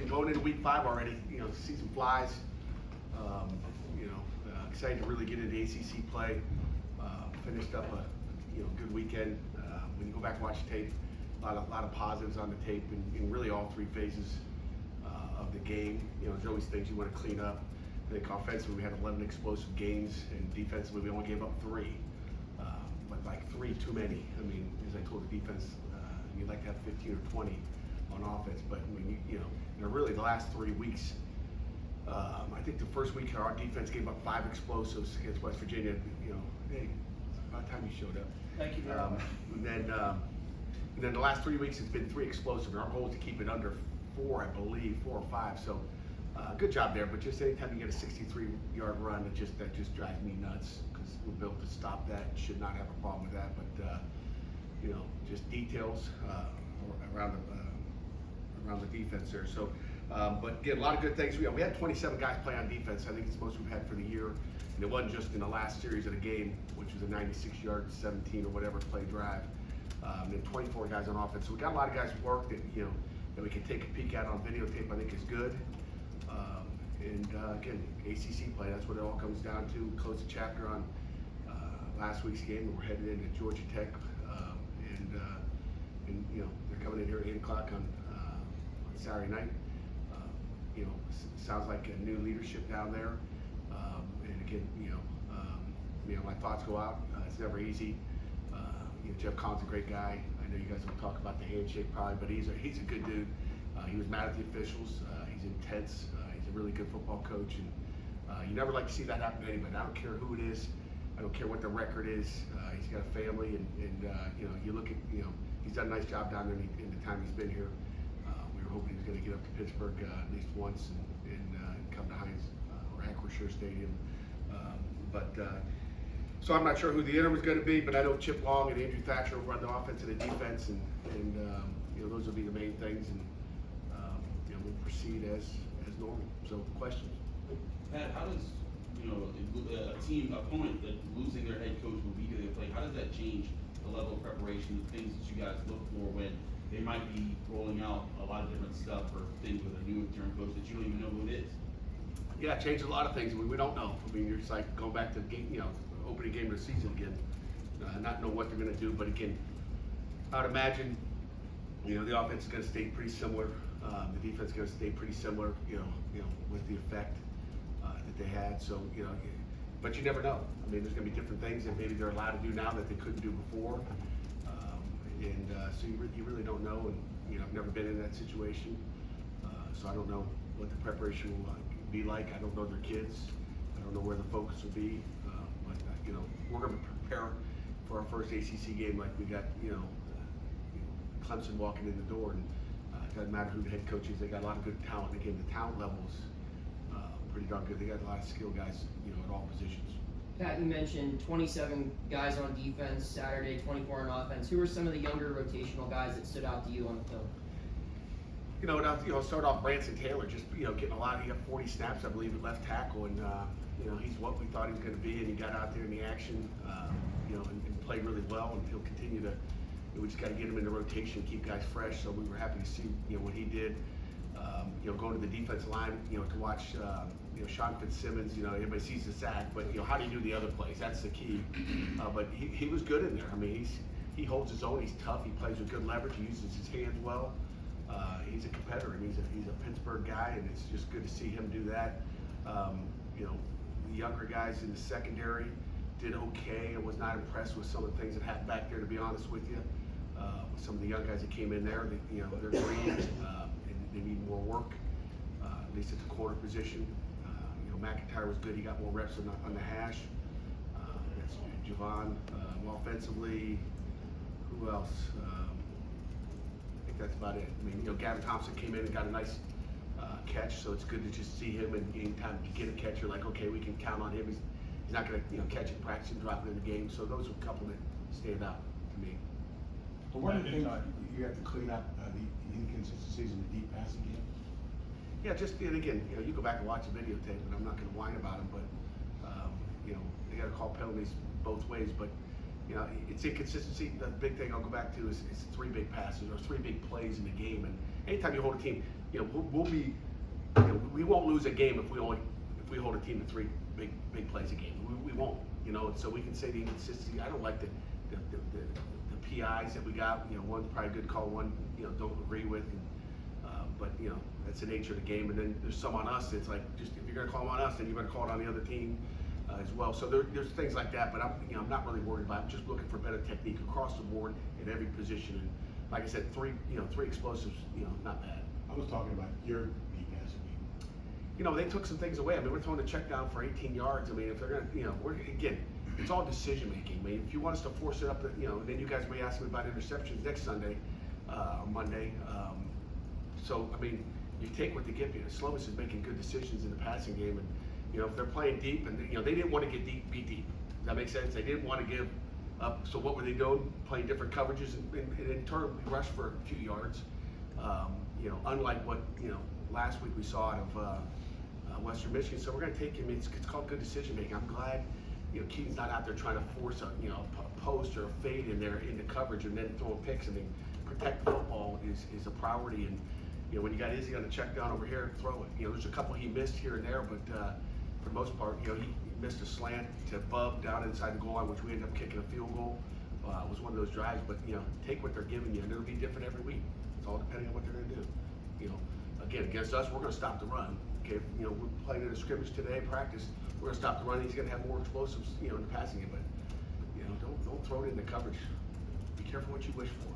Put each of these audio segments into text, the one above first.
Going into week 5 already, season flies. Excited to really get into ACC play. Finished up a good weekend. When you go back and watch the tape, a lot of positives on the tape in really all 3 phases of the game. There's always things you want to clean up. I think offensively we had 11 explosive games, and defensively we only gave up 3. But like 3 too many. I mean, as I told the defense, you'd like to have 15 or 20 on offense, but I mean, really the last 3 weeks. I think the first week our defense gave up 5 explosives against West Virginia. Hey, it's about time you showed up. Thank you very much. And then the last 3 weeks it's been 3 explosive, and our goal is to keep it under 4, I believe, 4 or 5. So good job there. But just anytime you get a 63-yard run, that just drives me nuts, because we're built to stop that. Should not have a problem with that. But just details around the defense there. So. But again, a lot of good things. We had 27 guys play on defense. I think it's the most we've had for the year. And it wasn't just in the last series of the game, which was a 96-yard, 17 or whatever play drive. And then 24 guys on offense. So we got a lot of guys work that we can take a peek at on videotape. I think is good. Again, ACC play. That's what it all comes down to. We closed the chapter on last week's game, and we're headed into Georgia Tech. They're coming in here at 8 o'clock on Saturday night. Sounds like a new leadership down there. And again, my thoughts go out. It's never easy. Jeff Collins is a great guy. I know you guys will talk about the handshake probably, but he's a good dude. He was mad at the officials. He's intense. He's a really good football coach, and you never like to see that happen to anybody. I don't care who it is. I don't care what the record is. He's got a family, and you look at he's done a nice job down there in the time he's been here. Hoping he's going to get up to Pittsburgh at least once and come to Heinz or Acrisure Stadium. So I'm not sure who the interim is going to be, but I know Chip Long and Andrew Thatcher will run the offense and the defense, and those will be the main things, and we'll proceed as normal. So questions? Pat, how does a team opponent that losing their head coach will be who they play? How does that change the level of preparation, the things that you guys look for when they might be rolling out a lot of different stuff or things with a new interim coach that you don't even know who it is? Yeah, it changes a lot of things. We don't know. I mean, it's like going back to the game, opening game of the season again, not know what they're going to do. But again, I would imagine, the offense is going to stay pretty similar. The defense is going to stay pretty similar, with the effect that they had. So, but you never know. I mean, there's going to be different things that maybe they're allowed to do now that they couldn't do before. So you really don't know, and I've never been in that situation, so I don't know what the preparation will be like. I don't know their kids. I don't know where the focus will be, but we're going to prepare for our first ACC game like we got Clemson walking in the door, and it doesn't matter who the head coach is. They got a lot of good talent. Again, the talent level is pretty darn good. They got a lot of skilled guys, at all positions. Pat, you mentioned 27 guys on defense Saturday, 24 on offense. Who are some of the younger rotational guys that stood out to you on the film? Start off Branson Taylor, just getting a lot. He got 40 snaps, I believe, at left tackle, and he's what we thought he was going to be, and he got out there in the action, and played really well, and he'll continue to. We just got to get him in the rotation, keep guys fresh. So we were happy to see what he did. Going to the defensive line, to watch. Sean Fitzsimmons, everybody sees the sack, but how do you do the other plays? That's the key. But he was good in there. I mean, he holds his own. He's tough. He plays with good leverage. He uses his hands well. He's a competitor. I mean, he's a Pittsburgh guy, and it's just good to see him do that. The younger guys in the secondary did okay. I was not impressed with some of the things that happened back there, to be honest with you. Some of the young guys that came in there, they're green, and they need more work, at least at the corner position. McIntyre was good. He got more reps on the hash. That's Javon. Offensively, who else? I think that's about it. I mean, Gavin Thompson came in and got a nice catch, so it's good to just see him. And anytime you get a catch, you're like, okay, we can count on him. He's not going to catch it, practice, and drop it in the game. So those are a couple that stand out to me. But one of the things you have to clean up the inconsistencies in the deep passing game. Yeah, and again, you go back and watch the videotape, and I'm not going to whine about them, but they got to call penalties both ways. But you know, it's inconsistency. The big thing I'll go back to is 3 big passes or 3 big plays in the game. And anytime you hold a team, you know, we'll be, you know, we won't lose a game if we hold a team to 3 big plays a game. We won't, you know. So we can say the inconsistency. I don't like the PIs that we got. You know, one's probably a good call, one, you know, don't agree with. And, but you know, that's the nature of the game. And then there's some on us. It's like, just if you're gonna call them on us, then you better call it on the other team as well. So there's things like that. But I'm not really worried about it. I'm just looking for better technique across the board in every position. And like I said, 3 explosives, you know, not bad. I was talking about your deep passing game. You know, they took some things away. I mean, we're throwing a check down for 18 yards. I mean, if they're gonna, you know, again, it's all decision making. I mean, if you want us to force it up, you know, then you guys may ask me about interceptions next Sunday, or Monday. So I mean, you take what they give you. Slovis is making good decisions in the passing game, and you know, if they're playing deep, and you know, they didn't want to get be deep. Does that make sense? They didn't want to give up. So what were they doing? Playing different coverages, and in turn, we rushed for a few yards. You know, unlike what, you know, last week we saw out of Western Michigan. So we're going to take him. It's called good decision making. I'm glad, you know, Keaton's not out there trying to force a, you know, a post or a fade in there into coverage and then throwing picks. I mean, protect the football is a priority. And you know, when you got Izzy on the check down over here, throw it. You know, there's a couple he missed here and there, but for the most part, you know, he missed a slant to Bub down inside the goal line, which we ended up kicking a field goal. It was one of those drives, but you know, take what they're giving you, and it'll be different every week. It's all depending on what they're going to do. You know, again, against us, we're going to stop the run. Okay, you know, we're playing in a scrimmage today, practice. We're going to stop the run. He's going to have more explosives, you know, in the passing game. But you know, don't throw it in the coverage. Be careful what you wish for.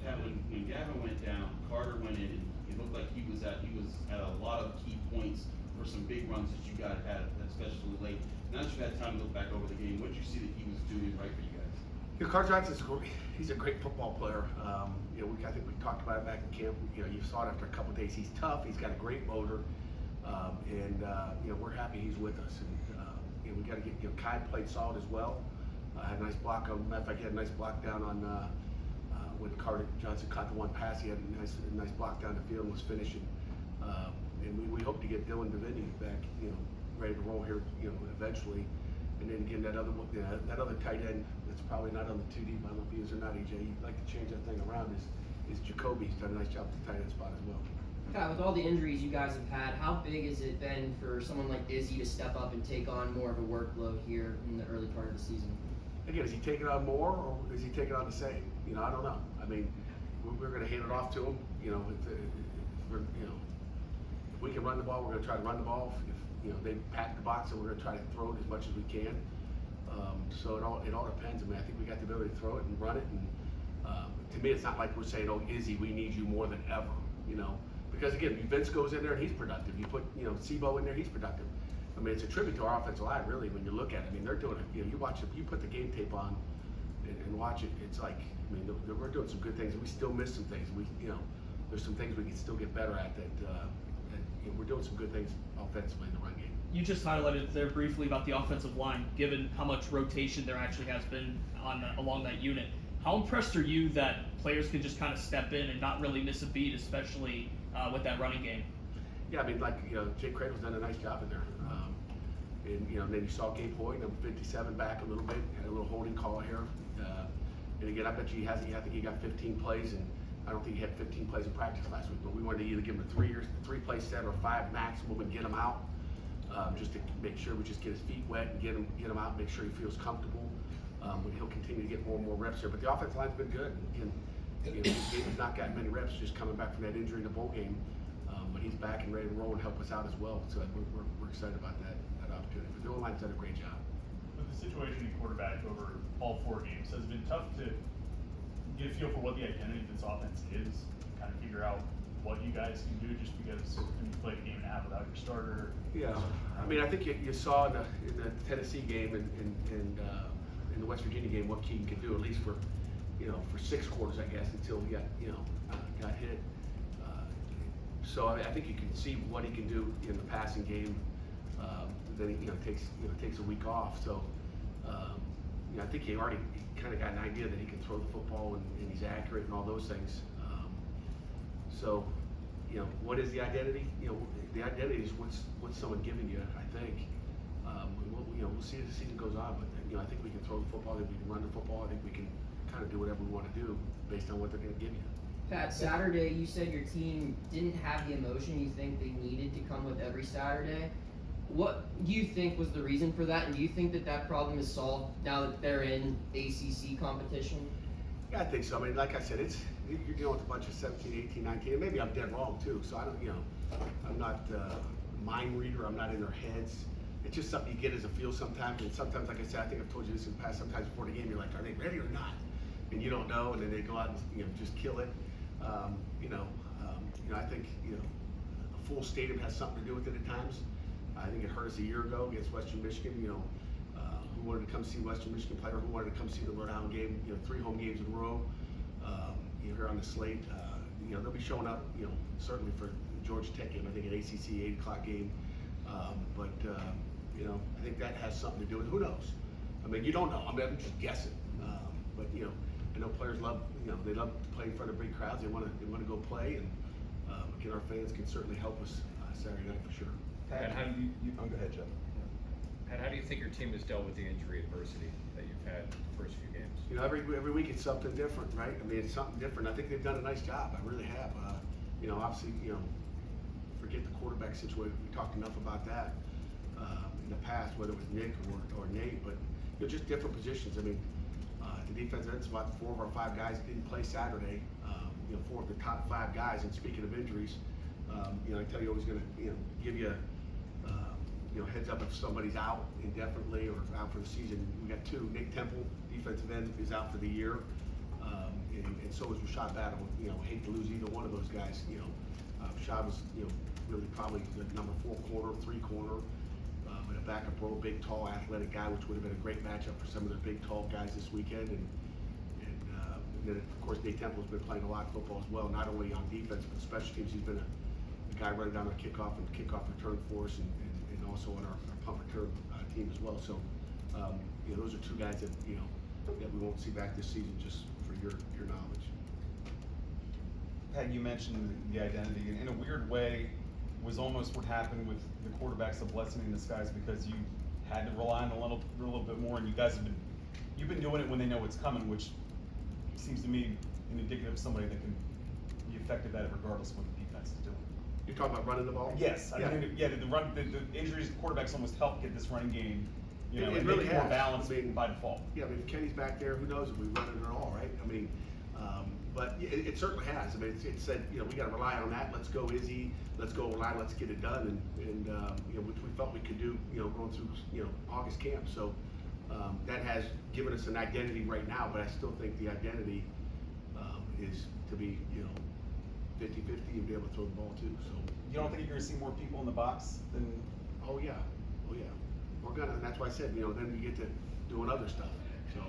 Yeah, when Gavin went down, Carter went in, and it looked like he was at a lot of key points for some big runs that you guys had, especially late. Now that you've had time to look back over the game, what did you see that he was doing right for you guys? You know, Carter Johnson's he's a great football player. You know, I think we talked about it back in camp. You know, you saw it after a couple of days. He's tough. He's got a great motor, and you know, we're happy he's with us. And you know, we got to get, you know, Kai played solid as well. Had a nice block on. Matter of fact, he had a nice block down on when Carter Johnson caught the one pass. He had a nice block down the field and was finishing. And we hope to get Dylan Deviney back, you know, ready to roll here, you know, eventually. And then again, that other tight end that's probably not on the 2 deep. I don't know if he is or not, EJ. You'd like to change that thing around. Is Jacoby. He's done a nice job at the tight end spot as well. Yeah, with all the injuries you guys have had, how big has it been for someone like Izzy to step up and take on more of a workload here in the early part of the season? Again, is he taking on more or is he taking on the same? You know, I don't know. I mean, we're going to hand it off to him. You know, if we can run the ball, we're going to try to run the ball. If you know, they pack the box, and we're going to try to throw it as much as we can. So it all depends. I mean, I think we got the ability to throw it and run it. And to me, it's not like we're saying, "Oh, Izzy, we need you more than ever." You know, because again, Vince goes in there and he's productive. You put, you know, Sebo in there, he's productive. I mean, it's a tribute to our offensive line, really, when you look at it. I mean, they're doing it. You know, you watch it, you put the game tape on and watch it. It's like, I mean, we're doing some good things, and we still miss some things. You know, there's some things we can still get better at. That you know, we're doing some good things offensively in the run game. You just highlighted there briefly about the offensive line, given how much rotation there actually has been along that unit. How impressed are you that players can just kind of step in and not really miss a beat, especially with that running game? Yeah, I mean, like, you know, Jake Cradle's done a nice job in there. And, you know, then you saw Gabe Hoyt, number 57, back a little bit, had a little holding call here. And again, I bet you I think he got 15 plays, and I don't think he had 15 plays in practice last week, but we wanted to either give him a 3-play set or 5 maximum and get him out, just to make sure we just get his feet wet and get him out, make sure he feels comfortable. But he'll continue to get more and more reps here. But the offensive line's been good. And, you know, he's not gotten many reps just coming back from that injury in the bowl game. But he's back and ready to roll and help us out as well. So we're excited about that opportunity. But the O-line's done a great job. With the situation in quarterback over all 4 games, has it been tough to get a feel for what the identity of this offense is, kind of figure out what you guys can do, just because when you played a game and a half without your starter? Yeah, I mean, I think you saw in the Tennessee game and in the West Virginia game what Keaton could do, at least for 6 quarters, I guess, until he got hit. So I think you can see what he can do in the passing game. Then he takes a week off. So I think he already kind of got an idea that he can throw the football and he's accurate and all those things. So what is the identity? The identity is what's someone giving you, I think. We'll see as the season goes on, but I think we can throw the football, I think we can run the football, I think we can kind of do whatever we want to do based on what they're going to give you. Pat, Saturday, you said your team didn't have the emotion you think they needed to come with every Saturday. What do you think was the reason for that, and do you think that problem is solved now that they're in ACC competition? Yeah, I think so. I mean, like I said, you're dealing with a bunch of 17, 18, 19, and maybe I'm dead wrong too. So I don't, I'm not a mind reader. I'm not in their heads. It's just something you get as a feel sometimes. And sometimes, like I said, I think I've told you this in the past. Sometimes before the game, you're like, are they ready or not? And you don't know, and then they go out and just kill it. I think a full stadium has something to do with it at times. I think it hurt us a year ago against Western Michigan. Who wanted to come see Western Michigan play, or who wanted to come see the Rhode Island game? 3 home games in a row. Here on the slate, they'll be showing up. Certainly for the Georgia Tech game. I think an ACC 8 o'clock game. I think that has something to do with it. Who knows? I mean, you don't know. I mean, I'm just guessing. But I know players love. They love to play in front of big crowds. They want to go play, and again, our fans can certainly help us Saturday night for sure. Pat, how do you go ahead, Jeff. Pat, how do you think your team has dealt with the injury adversity that you've had the first few games? Every week it's something different, right? I mean, it's something different. I think they've done a nice job. I really have. Obviously, forget the quarterback situation. We talked enough about that in the past, whether it was Nick or Nate, but just different positions. I mean, the defense ends about 4 of our 5 guys didn't play Saturday. 4 of the top 5 guys. And speaking of injuries, I tell you, I was going to give you heads up if somebody's out indefinitely or out for the season. We got 2. Nick Temple, defensive end, is out for the year, and so is Rashad Battle. Hate to lose either one of those guys. Rashad was really probably the number 4 corner, 3 corner, but a backup role, big, tall, athletic guy, which would have been a great matchup for some of the big, tall guys this weekend. And then of course Nate Temple's been playing a lot of football as well, not only on defense but special teams. He's been a guy running down our kickoff and kickoff return for us, and also on our punt return team as well. So those are 2 guys that that we won't see back this season, just for your knowledge. Pat, you mentioned the identity, and in a weird way, was almost what happened with the quarterbacks, a blessing in disguise, because you had to rely on a little bit more, and you guys you've been doing it when they know what's coming, which seems to me indicative of somebody that can be effective at it regardless of what the defense is doing. You're talking about running the ball? Yes, Yeah. The injuries to quarterbacks almost helped get this running game, It and really make it more has. balanced I mean, by default. Yeah, I mean, if Kenny's back there, who knows if we run it at all, right? I mean, but it certainly has. I mean, it said, we got to rely on that. Let's go Izzy. Let's go rely. Let's get it done. And which we felt we could do, going through, August camp. So that has given us an identity right now. But I still think the identity is to be, 50-50 and be able to throw the ball too. So You don't think you're going to see more people in the box than? oh yeah. We're gonna, and that's why I said, then we get to doing other stuff. So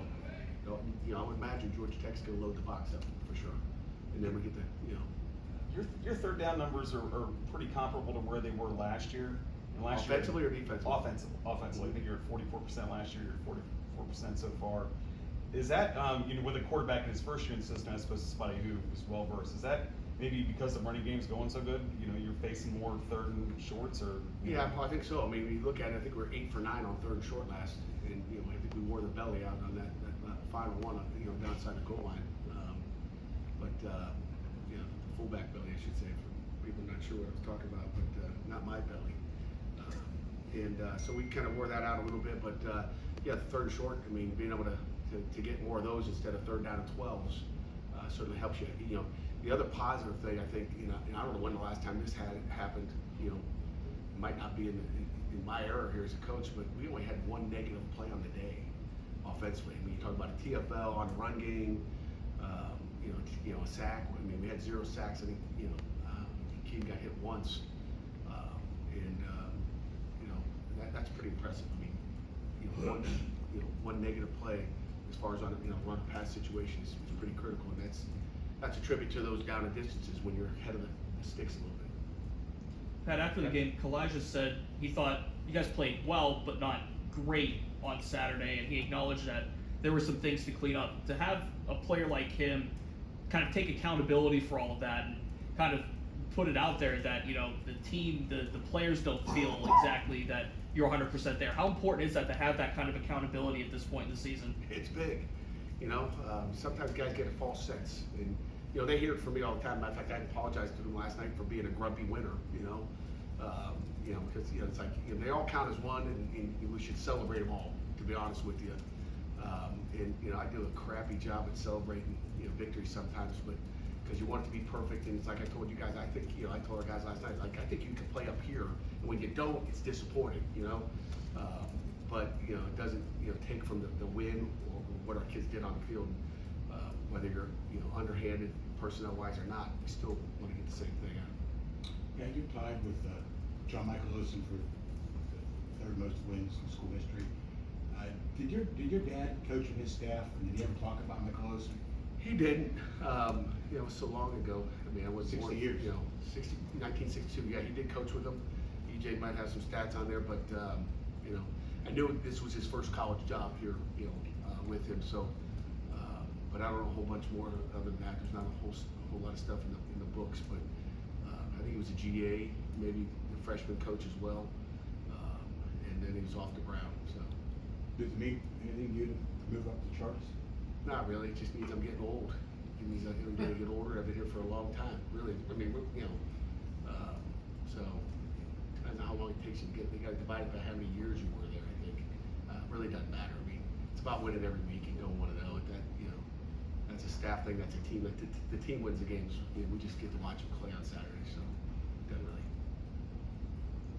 I would imagine Georgia Tech's gonna load the box up for sure, and then we get to, Your 3rd down numbers are pretty comparable to where they were last year. And last offensively year, or defensively? Offensively. I think you're at 44% last year. You're at 44% so far. Is that with a quarterback in his first year in the system, as opposed to somebody who is well versed? Is that maybe because the running game's going so good? You're facing more 3rd and shorts, or? Yeah, well, I think so. I mean, when you look at it, I think we were 8 for 9 on 3rd and short last, and I think we wore the belly out on that final one, downside the goal line. The fullback belly, I should say, for people not sure what I was talking about, but not my belly. So we kind of wore that out a little bit, but the 3rd and short. I mean, being able to get more of those instead of 3rd down and 12s certainly helps you. The other positive thing, I think, and I don't know when the last time this had happened. It might not be in my era here as a coach, but we only had 1 negative play on the day offensively. I mean, you talk about a TFL on the run game, a sack. I mean, we had 0 sacks. I think, Keaton got hit once, that's pretty impressive. I mean, one negative play as far as on run pass situation is pretty critical, and that's a tribute to those down and distances when you're ahead of the sticks a little bit. Pat, after the game, Kalijah said he thought you guys played well, but not great on Saturday, and he acknowledged that there were some things to clean up. To have a player like him kind of take accountability for all of that and kind of put it out there that the team, the players don't feel exactly that you're 100% there. How important is that to have that kind of accountability at this point in the season? It's big. You know, sometimes guys get a false sense, and you know they hear it from me all the time. Matter of fact, I apologized to them last night for being a grumpy winner. You know, because you know it's like they all count as one, and we should celebrate them all. To be honest with you, and you know I do a crappy job at celebrating victories sometimes, but because you want it to be perfect, and it's like I told you guys. I think I told our guys last night, like I think you can play up here, and when you don't, it's disappointing. But it doesn't take from the win or what our kids did on the field. Whether you're underhanded personnel wise or not, we still want to get the same thing out. Yeah, you're tied with John Michael Olsen for the third most wins in school history. Did your dad coach with his staff, and did he ever talk about Michael Olsen? He didn't. It was so long ago. I mean, I was 60 born, years. 1962. Yeah, he did coach with him. EJ might have some stats on there, but I knew this was his first college job here, with him. So, but I don't know a whole bunch more other than that. There's not a whole lot of stuff in the books, but I think he was a GA, maybe the freshman coach as well, and then he was off to Brown. So, Does it mean anything to you to move up the charts? not really. It just means I'm getting old. It means I'm going to get older. I've been here for a long time. Really, I mean, so I don't know how long it takes you to get. They got to divide it by how many years you were there. I think really doesn't matter. I mean, it's about winning every week and going 1-0. That that's a staff thing. That's a team. The team wins the games. We just get to watch them play on Saturday. So it doesn't really.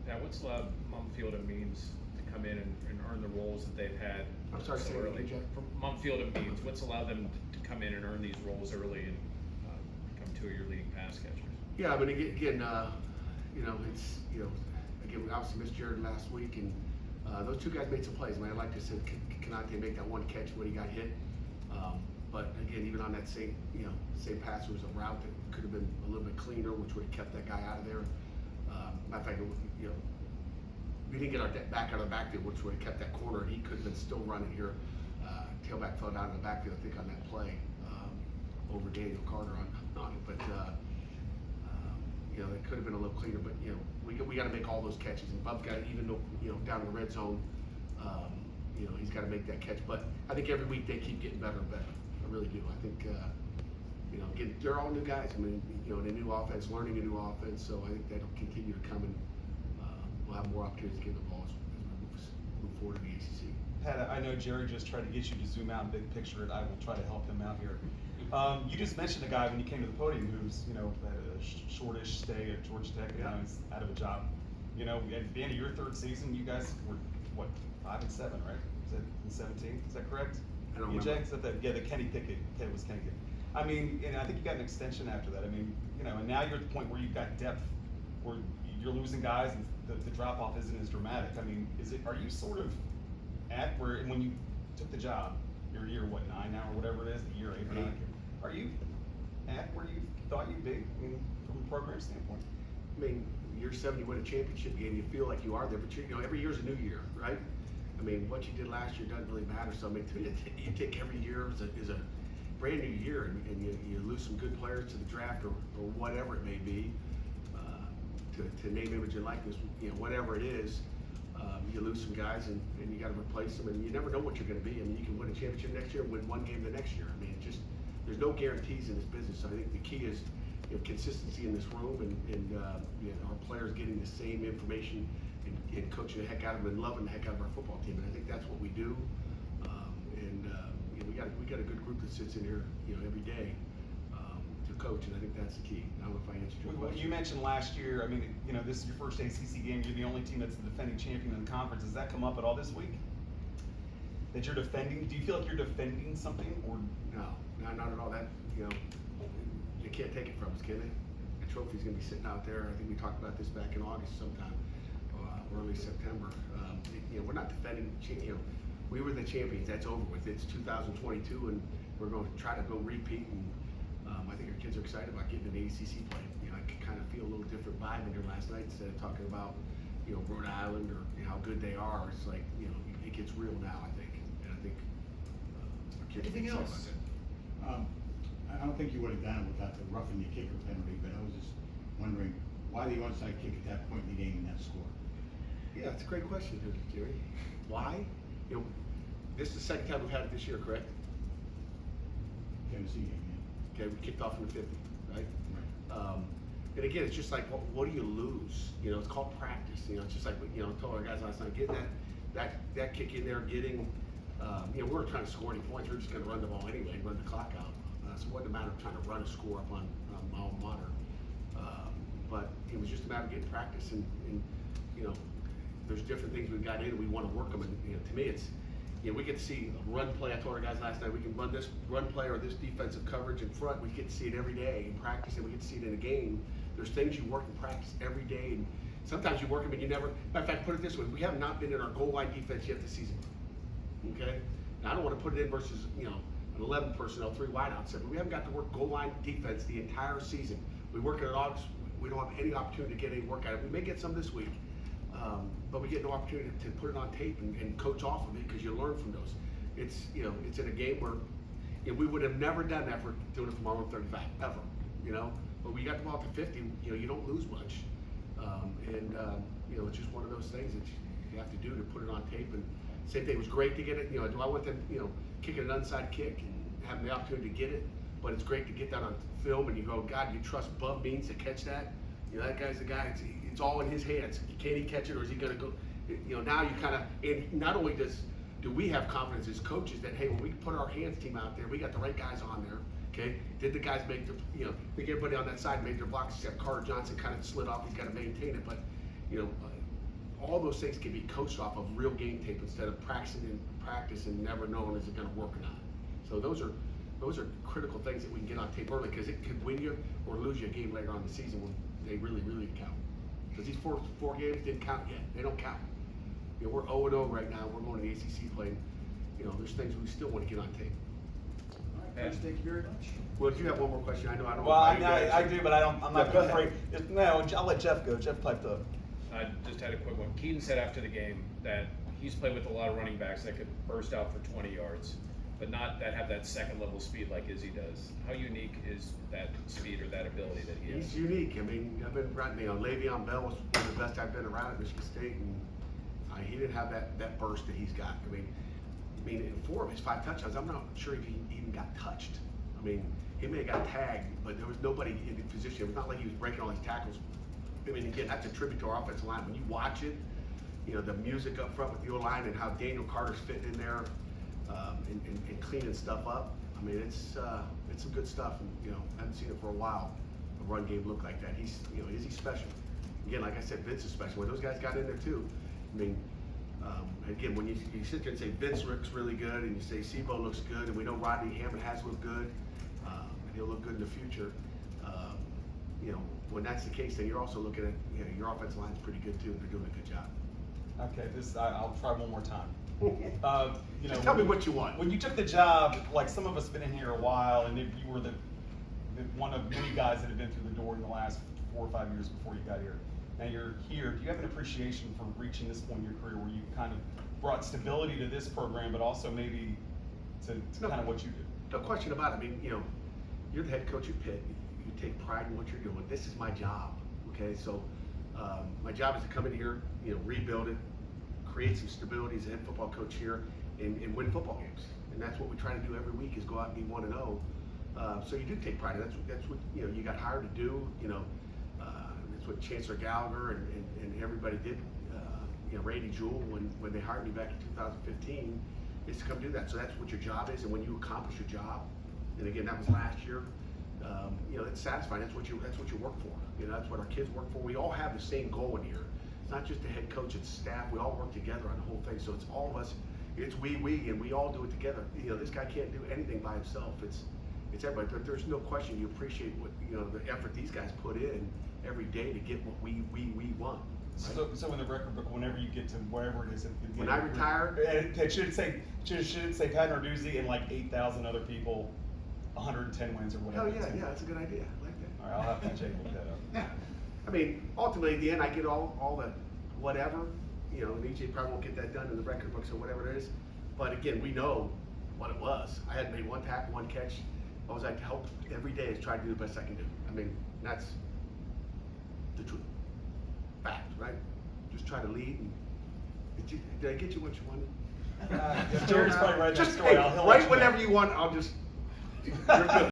Now, what's allowed Mumfield and Means to come in and earn the roles that they've had I'm sorry, so say that early? again, Jeff? From Mumfield and Means, what's allowed them to come in and earn these roles early and become two of your leading pass catchers? Yeah, I mean, again, it's again, we obviously missed Jared last week, and those two guys made some plays. I mean, I like to see Kanate make that one catch when he got hit. But again, even on that same pass, there was a route that could have been a little bit cleaner, which would have kept that guy out of there. Matter of fact, we didn't get our back out of the backfield, which would have kept that corner, and he could have been still running here. Tailback fell down in the backfield, I think, on that play over Daniel Carter on it. But it could have been a little cleaner. But we got to make all those catches, and Bub's got to, even though down in the red zone, he's got to make that catch. But I think every week they keep getting better and better. I really do. I think again, they're all new guys. I mean, in a new offense, learning a new offense. So I think that'll continue to come, and we'll have more opportunities to give the ball as we move forward in the ACC. Pat, I know Jerry just tried to get you to zoom out and big picture it. I will try to help him out here. You just mentioned a guy when you came to the podium who's, had a shortish stay at Georgia Tech, and now he's out of a job. At the end of your third season, you guys were, what, 5-7, right? Is that in 17? Is that correct? I don't EJ? remember. Is that the Kenny Pickett? It was Kenny Pickett. I mean, and I think you got an extension after that. I mean, and now you're at the point where you've got depth, where you're losing guys, and the drop off isn't as dramatic. I mean, are you sort of at where, when you took the job, you're a year, what, 9 now, or whatever it is, a year 8 or 9, are you at where you thought you'd be, I mean, from a program standpoint? I mean, year 7, you win a championship game, you feel like you are there, but every year's a new year, right? I mean, what you did last year doesn't really matter. So I mean, you take every year is a brand new year, and you lose some good players to the draft or whatever it may be, to name, image, and likeness, whatever it is. You lose some guys, and you got to replace them, and you never know what you're going to be. I mean, you can win a championship next year, win one game the next year. I mean, there's no guarantees in this business. So I think the key is consistency in this room, and our players getting the same information and coaching the heck out of them and loving the heck out of our football team. And I think that's what we do. We got a good group that sits in here, every day to coach, and I think that's the key. I don't know if I answered your question. You mentioned last year, I mean, this is your first ACC game, you're the only team that's the defending champion in the conference. Does that come up at all this week? That you're defending? Do you feel like you're defending something, or? No, not at all. That, you can't take it from us, can they? The trophy's gonna be sitting out there. I think we talked about this back in August sometime, early September. We're not defending, we were the champions, that's over with. It's 2022, and we're going to try to go repeat, and I think our kids are excited about getting an ACC play. I could kind of feel a little different vibe in here last night, instead of talking about, Rhode Island or how good they are. It's like, it gets real now, I think, and I think our kids are excited about that. I don't think you would have done it without the roughing the kicker penalty, but I was just wondering why the onside kick at that point in the game and that score. Yeah, it's a great question, Jerry. Why? You know, this is the second time we've had it this year, correct? Tennessee game, Okay, we kicked off in the 50, right? yeah. And again, it's just like, what do you lose? You know, it's called practice. You know, it's just like, you know, I told our guys last night, getting that kick in there, getting, you know, we weren't trying to score any points. We were just going to run the ball anyway and run the clock out. So it wasn't a matter of trying to run a score up on my alma mater. But it was just a matter of getting practice and you know, there's different things we've got in and we want to work them. And you know, to me, it's, you know, we get to see a run play. I told our guys last night, we can run this run play or this defensive coverage in front. We get to see it every day in practice, and we get to see it in a game. There's things you work in practice every day, and sometimes you work them and you never. Matter of fact, put it this way: we have not been in our goal line defense yet this season. Okay, now I don't want to put it in versus, you know, an 11 personnel, 3 wideouts, but we haven't got to work goal line defense the entire season. We work it in August. We don't have any opportunity to get any work out of it. We may get some this week. But we get no opportunity to put it on tape and coach off of it because you learn from those. It's, you know, it's in a game where, you know, we would have never done that for doing it from our own 35 ever, you know. But we got the ball to 50, you know, you don't lose much, you know, it's just one of those things that you have to do to put it on tape. And same thing, it was great to get it. You know, do I want them, you know, kicking an onside kick and having the opportunity to get it? But it's great to get that on film and you go, God, you trust Bub Means to catch that? You know, that guy's the guy. It's all in his hands. Can he catch it, or is he going to go? You know, now you kind of, and not only do we have confidence as coaches that, hey, when we put our hands team out there, we got the right guys on there. Okay, did the guys make the, you know, I think everybody on that side made their blocks except Carter Johnson kind of slid off. He's got to maintain it, but you know, all those things can be coached off of real game tape instead of practicing in practice and never knowing is it going to work or not. So those are critical things that we can get on tape early because it could win you or lose you a game later on in the season when they really count. Because these four games didn't count yet. They don't count. You know, we're 0-0 right now. We're going to the ACC play. You know, there's things we still want to get on tape. All right, Coach, thank you very much. Well, do you have one more question? I know I don't. Well, I do, but I'm Yeah, not go afraid. ahead. No, I'll let Jeff go. Jeff piped up. I just had a quick one. Keaton said after the game that he's played with a lot of running backs that could burst out for 20 yards, but not that have that second level speed like Izzy does. How unique is that speed or that ability that he has? He's unique. I mean, I've been around, you know, Le'Veon Bell was one of the best I've been around at Michigan State, and he didn't have that burst that he's got. I mean, in 4 of his 5 touchdowns, I'm not sure if he even got touched. I mean, he may have got tagged, but there was nobody in position. It was not like he was breaking all his tackles. I mean, again, that's a tribute to our offensive line. When you watch it, you know, the music up front with the O-line and how Daniel Carter's fitting in there and cleaning stuff up. I mean, it's some good stuff. And, you know, I haven't seen it for a while, a run game look like that. He's, you know, is he special? Again, like I said, Vince is special. When those guys got in there too, I mean, again, when you sit there and say Vince looks really good and you say Sebo looks good and we know Rodney Hammond has looked good, and he'll look good in the future, you know, when that's the case, then you're also looking at, you know, your offensive line's pretty good too, and they're doing a good job. Okay, I'll try one more time. You know, Just tell me what you want. When you took the job, like some of us been in here a while, and if you were the one of many guys that have been through the door in the last 4 or 5 years before you got here. Now you're here. Do you have an appreciation for reaching this point in your career where you kind of brought stability to this program, but also maybe to kind of what you do? No question about it. I mean, you know, you're the head coach at Pitt. You take pride in what you're doing. This is my job. Okay, so my job is to come in here, you know, rebuild it, create some stability as a head football coach here, and win football games. And that's what we try to do every week is go out and be 1-0. So you do take pride in it. That's what, you know, you got hired to do. You know, that's what Chancellor Gallagher and everybody did. You know, Randy Jewell when they hired me back in 2015 is to come do that. So that's what your job is, and when you accomplish your job, and again that was last year. You know, it's satisfying. That's what you work for. You know, that's what our kids work for. We all have the same goal in here. It's not just the head coach, it's staff. We all work together on the whole thing. So it's all of us. It's we, and we all do it together. You know, this guy can't do anything by himself. It's everybody. But there's no question you appreciate what, you know, the effort these guys put in every day to get what we want. Right? So in the record book, whenever you get to wherever it is, When I retire, it should say Pat Narduzzi and like 8,000 other people, 110 wins or whatever. oh yeah, that's a good idea. I like that. All right, I'll have to check look that up. Yeah. I mean, ultimately, at the end, I get all the whatever, you know, and EJ probably won't get that done in the record books or whatever it is. But again, we know what it was. I had made 1 tackle, 1 catch. I was like, help every day is try to do the best I can do. I mean, that's the truth. Fact, right? Just try to lead and Did I get you what you wanted? Jared's probably right Just next door. hey, He'll let write you know. whatever you want. I'll just. You're good.